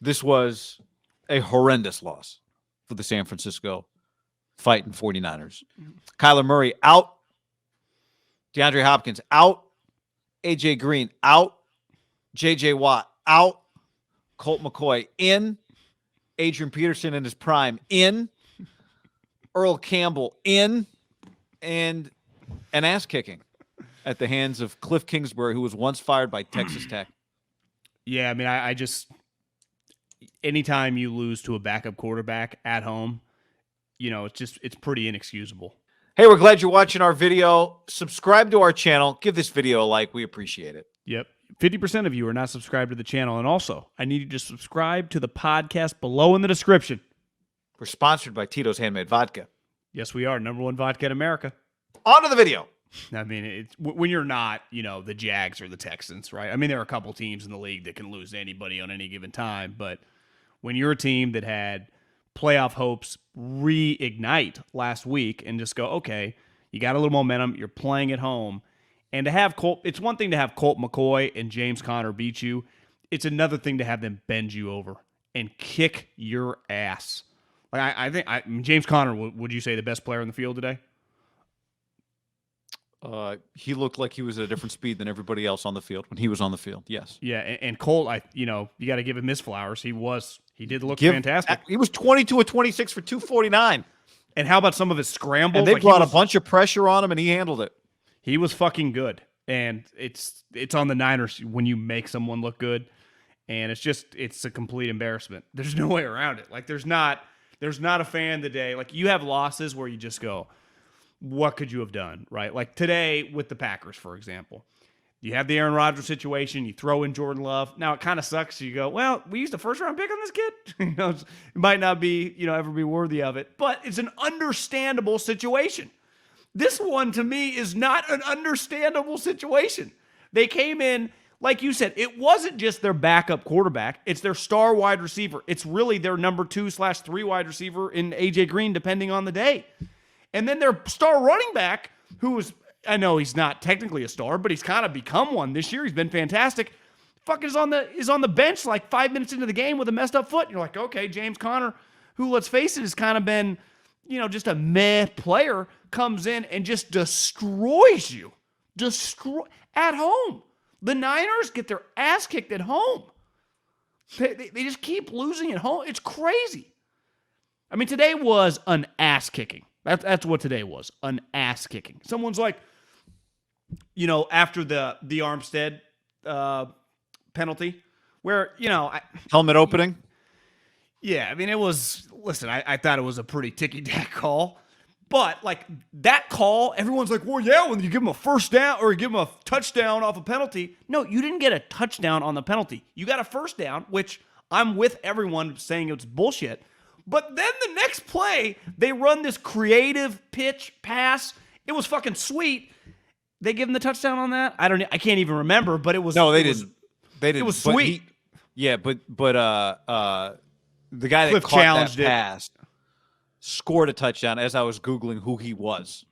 This was a horrendous loss for the San Francisco fighting 49ers. Kyler Murray out. DeAndre Hopkins out. A.J. Green out. J.J. Watt out. Colt McCoy in. Adrian Peterson in his prime in. Earl Campbell in. And an ass kicking at the hands of Cliff Kingsbury, who was once fired by Texas Tech. Yeah, I mean, I just anytime you lose to a backup quarterback at home, it's pretty inexcusable. Hey, we're glad you're watching our video. Subscribe to our channel. Give this video a like. We appreciate it. Yep. 50% of you are not subscribed to the channel. And also, I need you to subscribe to the podcast below in the description. We're sponsored by Tito's Handmade Vodka. Yes, we are. Number one vodka in America. On to the video. I mean, it's when you're not, the Jags or the Texans, right? I mean, there are a couple teams in the league that can lose to anybody on any given time. But when you're a team that had playoff hopes reignite last week and just go, okay, you got a little momentum, you're playing at home, and to have it's one thing to have Colt McCoy and James Conner beat you. It's another thing to have them bend you over and kick your ass. Like I think James Conner, would you say the best player in the field today? He looked like he was at a different speed than everybody else on the field when he was on the field. Yes. Yeah, and Colt, you got to give him his flowers. He did look fantastic. He was 22 of 26 for 249. And how about some of his scrambles? And they brought a bunch of pressure on him, and he handled it. He was fucking good. And it's on the Niners when you make someone look good, and it's a complete embarrassment. There's no way around it. Like there's not a fan today. Like you have losses where you just go, what could you have done, right? Like today with the Packers, for example. You have the Aaron Rodgers situation. You throw in Jordan Love. Now, it kind of sucks. You go, well, we used a first-round pick on this kid. It might not be, ever be worthy of it. But it's an understandable situation. This one, to me, is not an understandable situation. They came in, like you said, it wasn't just their backup quarterback. It's their star wide receiver. It's really their number 2/3 wide receiver in A.J. Green, depending on the day. And then their star running back, who is, I know he's not technically a star, but he's kind of become one this year. He's been fantastic. Fucking is on the bench like 5 minutes into the game with a messed up foot. And you're like, okay, James Conner, who, let's face it, has kind of been, just a meh player, comes in and just destroys you. At home. The Niners get their ass kicked at home. They just keep losing at home. It's crazy. I mean, today was an ass kicking. That's what today was, an ass kicking. Someone's like, after the Armstead penalty, where, helmet opening. Yeah, I mean, it was, listen, I thought it was a pretty ticky-tack call. But, like, that call, everyone's like, well, yeah, when you give him a first down or you give him a touchdown off a penalty. No, you didn't get a touchdown on the penalty. You got a first down, which I'm with everyone saying it's bullshit. But then the next play, they run this creative pitch pass. It was fucking sweet. They give him the touchdown on that? I can't even remember, but it was. No, they didn't. They didn't. It was sweet. But the guy Cliff that caught challenged that pass scored a touchdown as I was Googling who he was.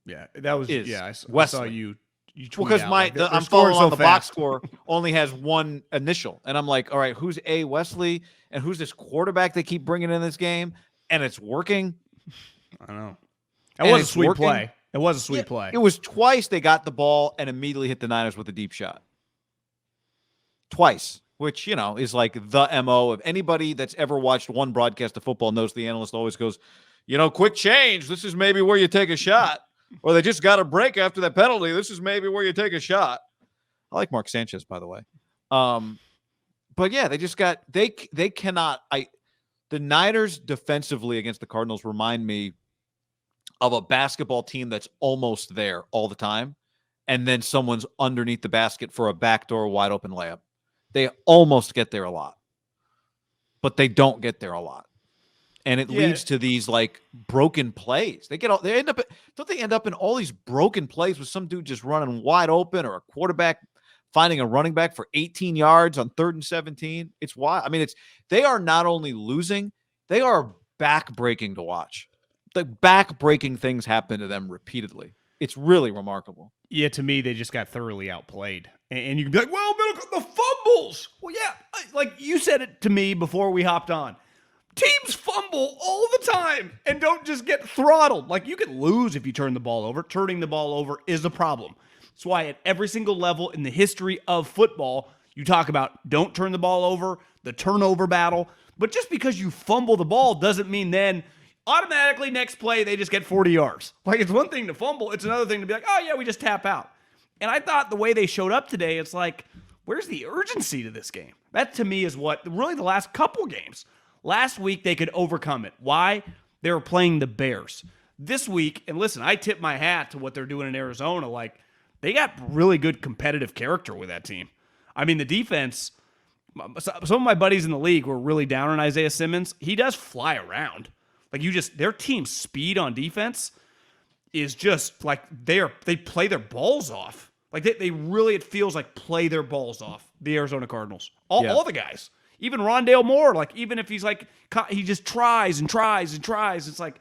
Yeah, that was. I saw you. Well, because I'm following on the box score only has one initial, and I'm like, all right, who's A. Wesley, and who's this quarterback they keep bringing in this game, and it's working. I don't know. It was a sweet play. It was a sweet play. It was twice they got the ball and immediately hit the Niners with a deep shot. Twice, which is like the MO of anybody that's ever watched one broadcast of football knows the analyst always goes, quick change. This is maybe where you take a shot. Or they just got a break after that penalty. This is maybe where you take a shot. I like Mark Sanchez, by the way. But yeah, they just got they cannot. The Niners defensively against the Cardinals remind me of a basketball team that's almost there all the time, and then someone's underneath the basket for a backdoor wide open layup. They almost get there a lot, but they don't get there a lot. And it leads to these like broken plays. Don't they end up in all these broken plays with some dude just running wide open or a quarterback finding a running back for 18 yards on 3rd and 17. It's wild. I mean, they are not only losing, they are back-breaking to watch. The back-breaking things happen to them repeatedly. It's really remarkable. Yeah, to me, they just got thoroughly outplayed. And you can be like, well, the fumbles. Well, yeah, like you said it to me before we hopped on. Teams fumble all the time and don't just get throttled. Like, you can lose if you turn the ball over. Turning the ball over is a problem. That's why at every single level in the history of football, you talk about don't turn the ball over, the turnover battle. But just because you fumble the ball doesn't mean then automatically next play they just get 40 yards. Like, it's one thing to fumble. It's another thing to be like, oh, yeah, we just tap out. And I thought the way they showed up today, it's like, where's the urgency to this game? That, to me, is what really the last couple games. Last week, they could overcome it. Why? They were playing the Bears. This week, and listen, I tip my hat to what they're doing in Arizona. Like, they got really good competitive character with that team. I mean, the defense, some of my buddies in the league were really down on Isaiah Simmons. He does fly around. Like, their team's speed on defense is just like they play their balls off. Like, they really, it feels like play their balls off, the Arizona Cardinals. All the guys. Even Rondale Moore, like, even if he's like, he just tries and tries and tries. It's like,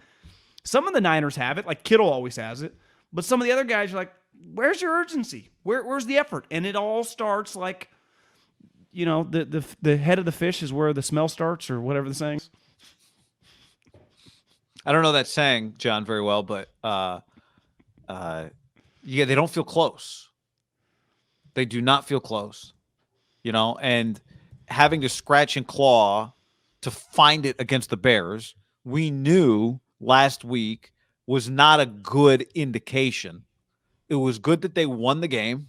some of the Niners have it, like Kittle always has it. But some of the other guys are like, where's your urgency? Where's the effort? And it all starts like, you know, the head of the fish is where the smell starts, or whatever the saying is. I don't know that saying, John, very well, but yeah, they don't feel close. They do not feel close, you know, and having to scratch and claw to find it against the Bears, we knew last week was not a good indication. It was good that they won the game,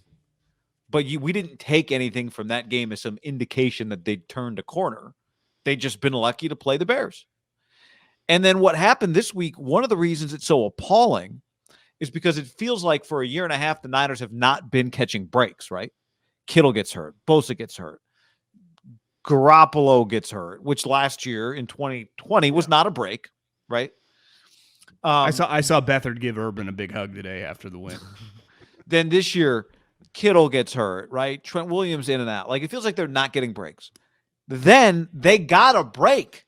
but we didn't take anything from that game as some indication that they'd turned a corner. They'd just been lucky to play the Bears. And then what happened this week, one of the reasons it's so appalling is because it feels like for a year and a half, the Niners have not been catching breaks, right? Kittle gets hurt. Bosa gets hurt. Garoppolo gets hurt, which last year in 2020 was not a break, right? I saw Beathard give Urban a big hug today after the win. Then this year, Kittle gets hurt, right? Trent Williams in and out. Like, it feels like they're not getting breaks. Then they got a break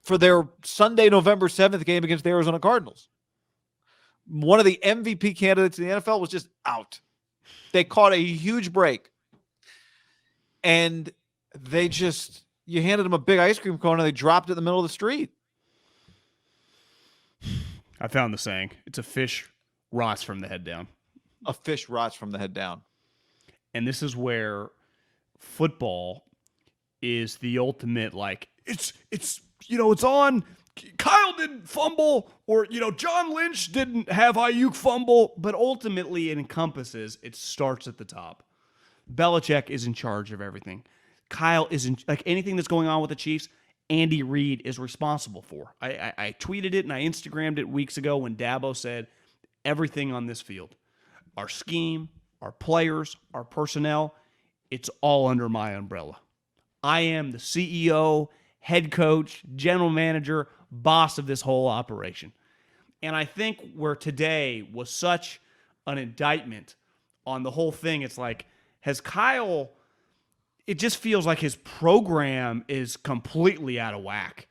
for their Sunday, November 7th game against the Arizona Cardinals. One of the MVP candidates in the NFL was just out. They caught a huge break. And you handed them a big ice cream cone and they dropped it in the middle of the street. I found the saying. It's a fish rots from the head down. A fish rots from the head down. And this is where football is the ultimate, like, it's on. Kyle didn't fumble, or, John Lynch didn't have Ayuk fumble, but ultimately it starts at the top. Belichick is in charge of everything. Kyle isn't, like, anything that's going on with the Chiefs, Andy Reid is responsible for. I tweeted it and I Instagrammed it weeks ago when Dabo said everything on this field, our scheme, our players, our personnel, it's all under my umbrella. I am the CEO, head coach, general manager, boss of this whole operation. And I think where today was such an indictment on the whole thing, it's like, has Kyle, it just feels like his program is completely out of whack.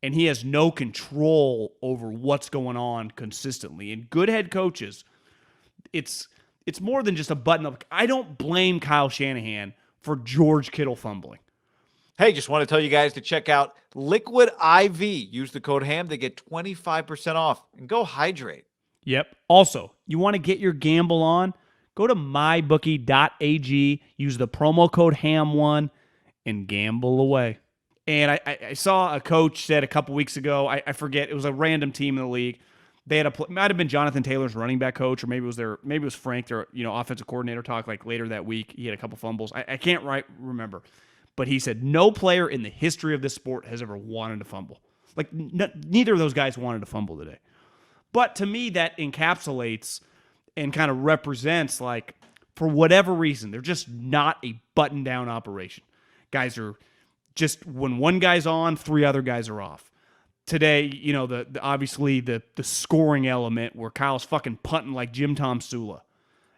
And he has no control over what's going on consistently. And good head coaches, it's more than just a button up. I don't blame Kyle Shanahan for George Kittle fumbling. Hey, just want to tell you guys to check out Liquid IV. Use the code HAM to get 25% off and go hydrate. Yep. Also, you want to get your gamble on? Go to mybookie.ag, use the promo code HAM1, and gamble away. And I saw a coach said a couple weeks ago, I forget, it was a random team in the league. They had it might have been Jonathan Taylor's running back coach, or maybe it was Frank, their offensive coordinator, talk like later that week. He had a couple fumbles. I can't remember. But he said no player in the history of this sport has ever wanted to fumble. Like, neither of those guys wanted to fumble today. But to me, that encapsulates and kind of represents, like, for whatever reason, they're just not a button-down operation. Guys are just, when one guy's on, three other guys are off. Today, obviously the scoring element where Kyle's fucking punting like Jim Tom Sula.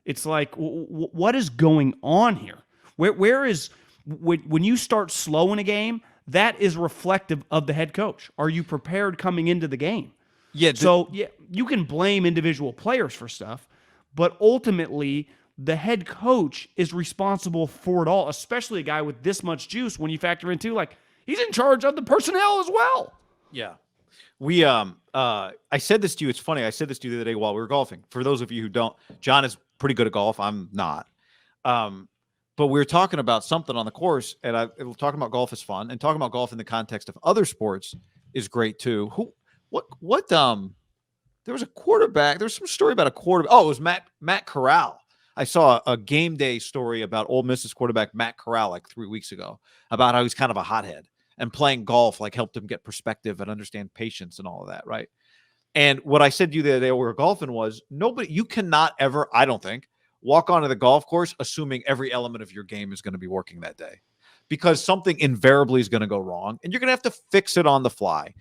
It's like, what is going on here? Where is... When you start slow in a game, that is reflective of the head coach. Are you prepared coming into the game? Yeah. So, you can blame individual players for stuff, but ultimately, the head coach is responsible for it all, especially a guy with this much juice when you factor in too, like, he's in charge of the personnel as well. Yeah. We I said this to you. It's funny. I said this to you the other day while we were golfing. For those of you who don't, John is pretty good at golf. I'm not. But we were talking about something on the course, and talking about golf is fun, and talking about golf in the context of other sports is great too. There was a quarterback. There was some story about a quarterback. Oh, it was Matt Corral. I saw a game day story about Ole Miss's quarterback Matt Corral like 3 weeks ago about how he's kind of a hothead, and playing golf like helped him get perspective and understand patience and all of that, right? And what I said to you the other day when we were golfing was, you cannot ever, I don't think, walk onto the golf course assuming every element of your game is going to be working that day, because something invariably is going to go wrong and you're going to have to fix it on the fly.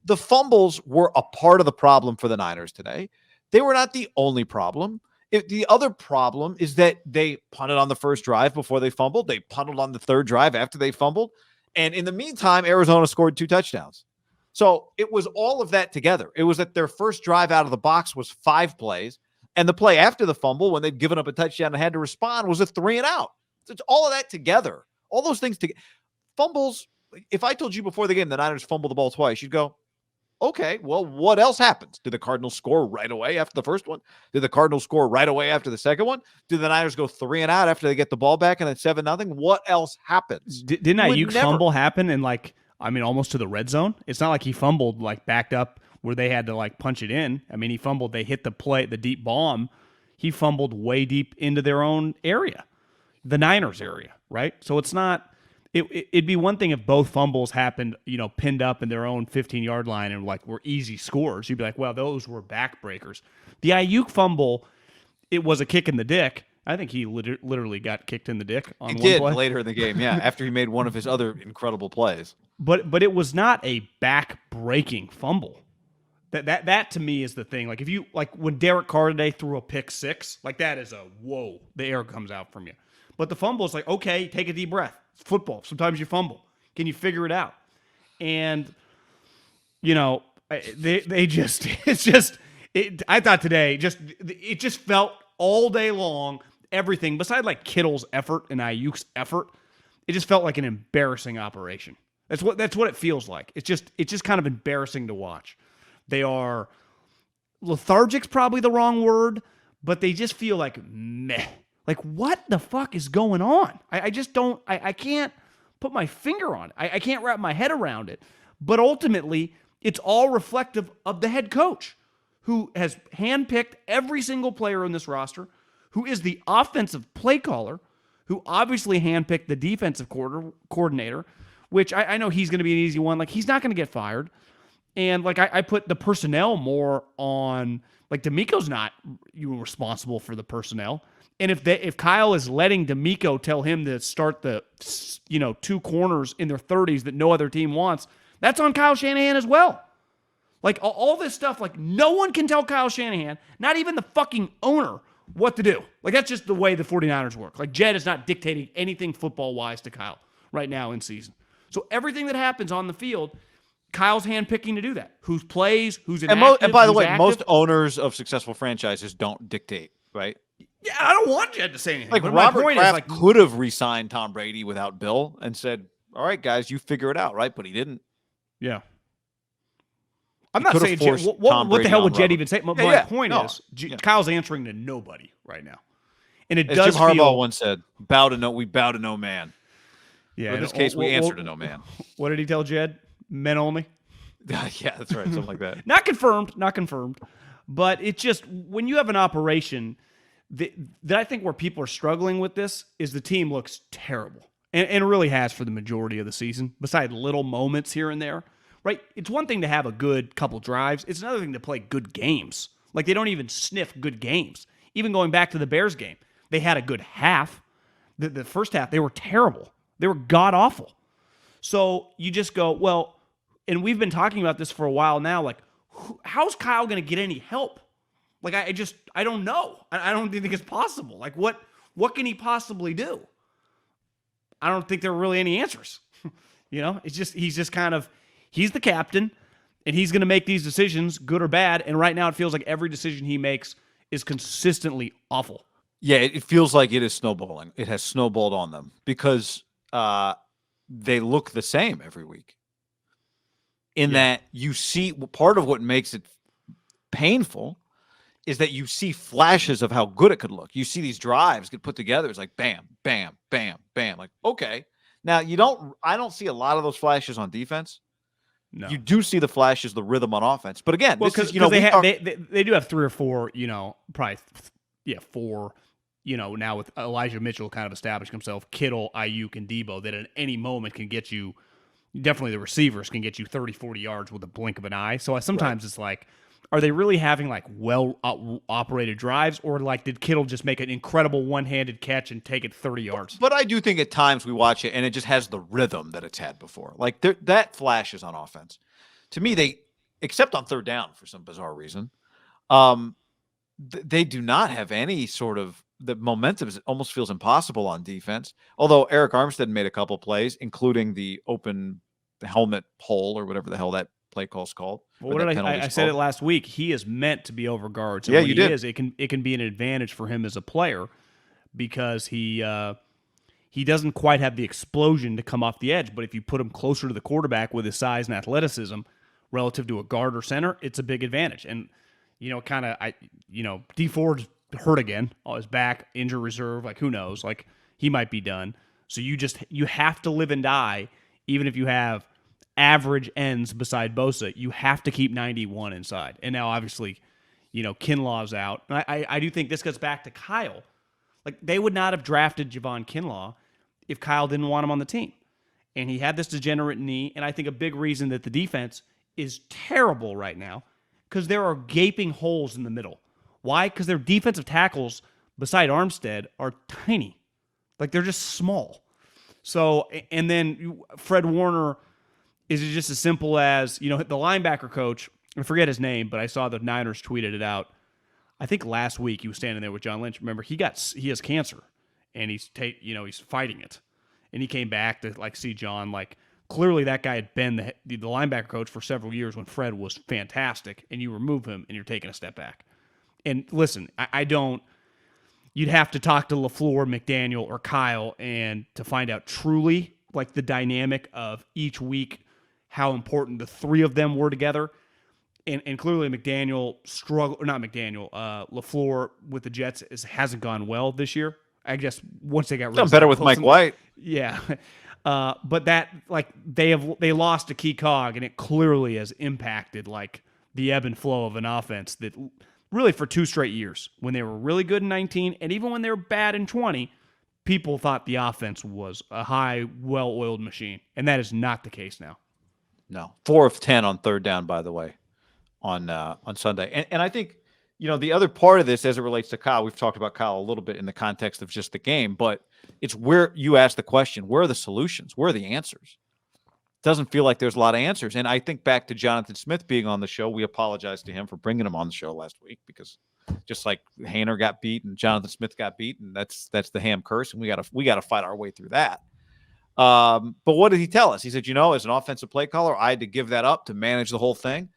The fumbles were a part of the problem for the Niners today. They were not the only problem. The other problem is that they punted on the first drive before they fumbled. They punted on the third drive after they fumbled. And in the meantime, Arizona scored 2 touchdowns. So it was all of that together. It was that their first drive out of the box was 5 plays. And the play after the fumble, when they'd given up a touchdown and had to respond, was a 3 and out. So it's all of that together. All those things together. Fumbles. If I told you before the game the Niners fumbled the ball twice, you'd go, okay, well, what else happens? Did the Cardinals score right away after the first one? Did the Cardinals score right away after the second one? Did the Niners go 3 and out after they get the ball back and then 7-0? What else happens? Didn't Ayuk's fumble happen in almost to the red zone? It's not like he fumbled backed up where they had to punch it in. I mean, he fumbled. They hit the deep bomb. He fumbled way deep into their own area, the Niners area, right? So it's not. It'd be one thing if both fumbles happened, pinned up in their own 15-yard line and were easy scores. You'd be like, well, those were backbreakers. The Ayuk fumble, it was a kick in the dick. I think he literally got kicked in the dick on one play. He did later in the game, yeah, after he made one of his other incredible plays. But it was not a back-breaking fumble. That to me is the thing. If you when Derek Carr today threw a pick 6, that is a whoa, the air comes out from you. But the fumble is okay, take a deep breath. It's football. Sometimes you fumble. Can you figure it out? And they just I thought today it just felt all day long, everything beside Kittle's effort and Ayuk's effort, it just felt like an embarrassing operation. That's what it feels like. It's just kind of embarrassing to watch. They are lethargic's probably the wrong word, but they just feel meh. What the fuck is going on? I just don't, I can't put my finger on it. I can't wrap my head around it. But ultimately, it's all reflective of the head coach, who has handpicked every single player in this roster, who is the offensive play caller, who obviously handpicked the defensive coordinator, which I know he's going to be an easy one. He's not going to get fired. And I put the personnel more on, D'Amico's not responsible for the personnel. And if Kyle is letting D'Amico tell him to start the 2 corners in their 30s that no other team wants, that's on Kyle Shanahan as well. All this stuff, no one can tell Kyle Shanahan, not even the fucking owner, what to do. That's just the way the 49ers work. Jed is not dictating anything football-wise to Kyle right now in season. So everything that happens on the field, Kyle's handpicking to do that. Who plays, who's inactive, and by the way, active. Most owners of successful franchises don't dictate, right? Yeah, I don't want Jed to say anything. But Robert my point Kraft is, could have re-signed Tom Brady without Bill and said, all right, guys, you figure it out, right? But he didn't. Yeah. I'm not saying Jed, what the hell would Jed even say? My point is, Kyle's answering to nobody right now. And it does Jim Harbaugh once said, we bow to no man. Yeah. But in this case, we answer to no man. What did he tell Jed? Men only? Yeah, that's right. Something like that. Not confirmed. But it's just, when you have an operation that I think where people are struggling with this is the team looks terrible. And it really has for the majority of the season, besides little moments here and there, right? It's one thing to have a good couple drives. It's another thing to play good games. They don't even sniff good games. Even going back to the Bears game, they had a good half. The first half, they were terrible. They were god-awful. So you just go, well, and we've been talking about this for a while now, how's Kyle going to get any help? I don't know. I don't think it's possible. What can he possibly do? I don't think there are really any answers. It's just, he's the captain, and he's going to make these decisions, good or bad. And right now it feels like every decision he makes is consistently awful. Yeah, it feels like it is snowballing. It has snowballed on them because they look the same every week. In that you see part of what makes it painful is that you see flashes of how good it could look. You see these drives get put together. It's like bam, bam, bam, bam. Like, okay. Now I don't see a lot of those flashes on defense. No. You do see the flashes, the rhythm on offense. But again, Well, this is, they do have 3 or 4, probably, 4, now with Elijah Mitchell kind of establishing himself, Kittle, Ayuk, and Debo, that at any moment can get you, definitely the receivers can get you 30, 40 yards with a blink of an eye. So sometimes it's like, are they really having like well operated drives, or like did Kittle just make an incredible one-handed catch and take it 30 yards? But I do think at times we watch it and it just has the rhythm that it's had before. Like that flashes on offense. To me, except on third down for some bizarre reason, they do not have any sort of the momentum. Almost feels impossible on defense. Although Eric Armstead made a couple plays, including the open helmet hole or whatever the hell that play call's called. Well, what did I said it last week. He is meant to be over guards. And yeah, when you he did. Is, it can be an advantage for him as a player because he doesn't quite have the explosion to come off the edge. But if you put him closer to the quarterback with his size and athleticism relative to a guard or center, it's a big advantage. And D Ford's hurt again. On his back, injury reserve. Like who knows? Like he might be done. So you have to live and die, even if you have average ends beside Bosa, you have to keep 91 inside. And now, obviously, Kinlaw's out. And I do think this goes back to Kyle. Like, they would not have drafted Javon Kinlaw if Kyle didn't want him on the team. And he had this degenerate knee, and I think a big reason that the defense is terrible right now because there are gaping holes in the middle. Why? Because their defensive tackles beside Armstead are tiny. Like, they're just small. So, and then Fred Warner... Is it just as simple as, the linebacker coach, I forget his name, but I saw the Niners tweeted it out. I think last week he was standing there with John Lynch. Remember, he has cancer, and he's fighting it. And he came back to see John. Clearly that guy had been the linebacker coach for several years when Fred was fantastic, and you remove him and you're taking a step back. And listen, you'd have to talk to LaFleur, McDaniel, or Kyle and to find out truly the dynamic of each week, how important the three of them were together. And clearly LaFleur with the Jets hasn't gone well this year. I guess once they got rid of better with Mike White. Yeah. But that they lost a key cog, and it clearly has impacted the ebb and flow of an offense that really for 2 straight years, when they were really good in 19 and even when they were bad in 20, people thought the offense was a high, well-oiled machine. And that is not the case now. No. 4 of 10 on third down, by the way, on Sunday. And I think, the other part of this as it relates to Kyle, we've talked about Kyle a little bit in the context of just the game, but it's where you ask the question, where are the solutions? Where are the answers? It doesn't feel like there's a lot of answers. And I think back to Jonathan Smith being on the show. We apologize to him for bringing him on the show last week because just like Haener got beat and Jonathan Smith got beat, and that's the Ham curse, and we gotta fight our way through that. But what did he tell us? He said, as an offensive play caller, I had to give that up to manage the whole thing.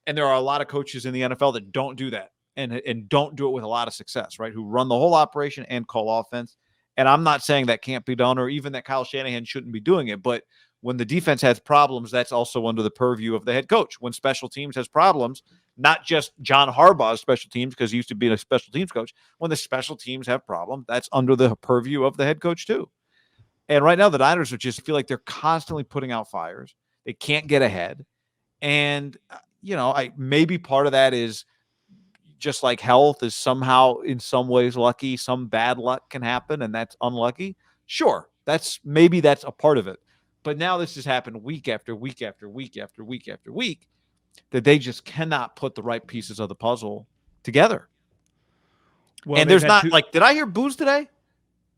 And there are a lot of coaches in the NFL that don't do that and don't do it with a lot of success, right? Who run the whole operation and call offense. And I'm not saying that can't be done or even that Kyle Shanahan shouldn't be doing it. But when the defense has problems, that's also under the purview of the head coach. When special teams has problems, not just John Harbaugh's special teams, because he used to be a special teams coach. When the special teams have problems, that's under the purview of the head coach too. And right now, the Niners just feel like they're constantly putting out fires. They can't get ahead. And, maybe part of that is just like health is somehow in some ways lucky. Some bad luck can happen, and that's unlucky. Sure, that's a part of it. But now this has happened week after week after week after week after week that they just cannot put the right pieces of the puzzle together. Well, and there's not did I hear boos today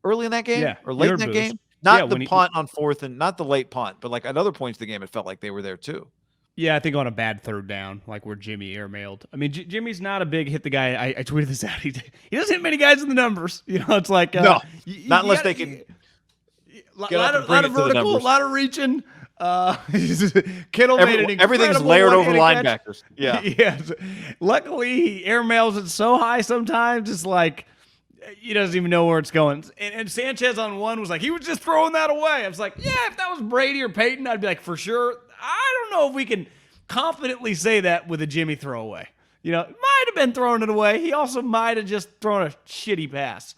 early in that game or late in that game? Not the punt on fourth and not the late punt, but at other points of the game, it felt like they were there too. Yeah, I think on a bad third down, where Jimmy airmailed. I mean, Jimmy's not a big hit the guy. I tweeted this out. He doesn't hit many guys in the numbers. It's like no, not unless they can. A lot of vertical, a lot of reaching. Kittle made an everything's layered over linebackers. Yeah. Yes. Luckily, he airmails it so high sometimes. It's like he doesn't even know where it's going. And Sanchez on one was like, he was just throwing that away. I was like, yeah, if that was Brady or Peyton, I'd be like, for sure. I don't know if we can confidently say that with a Jimmy throwaway. Might have been throwing it away. He also might have just thrown a shitty pass.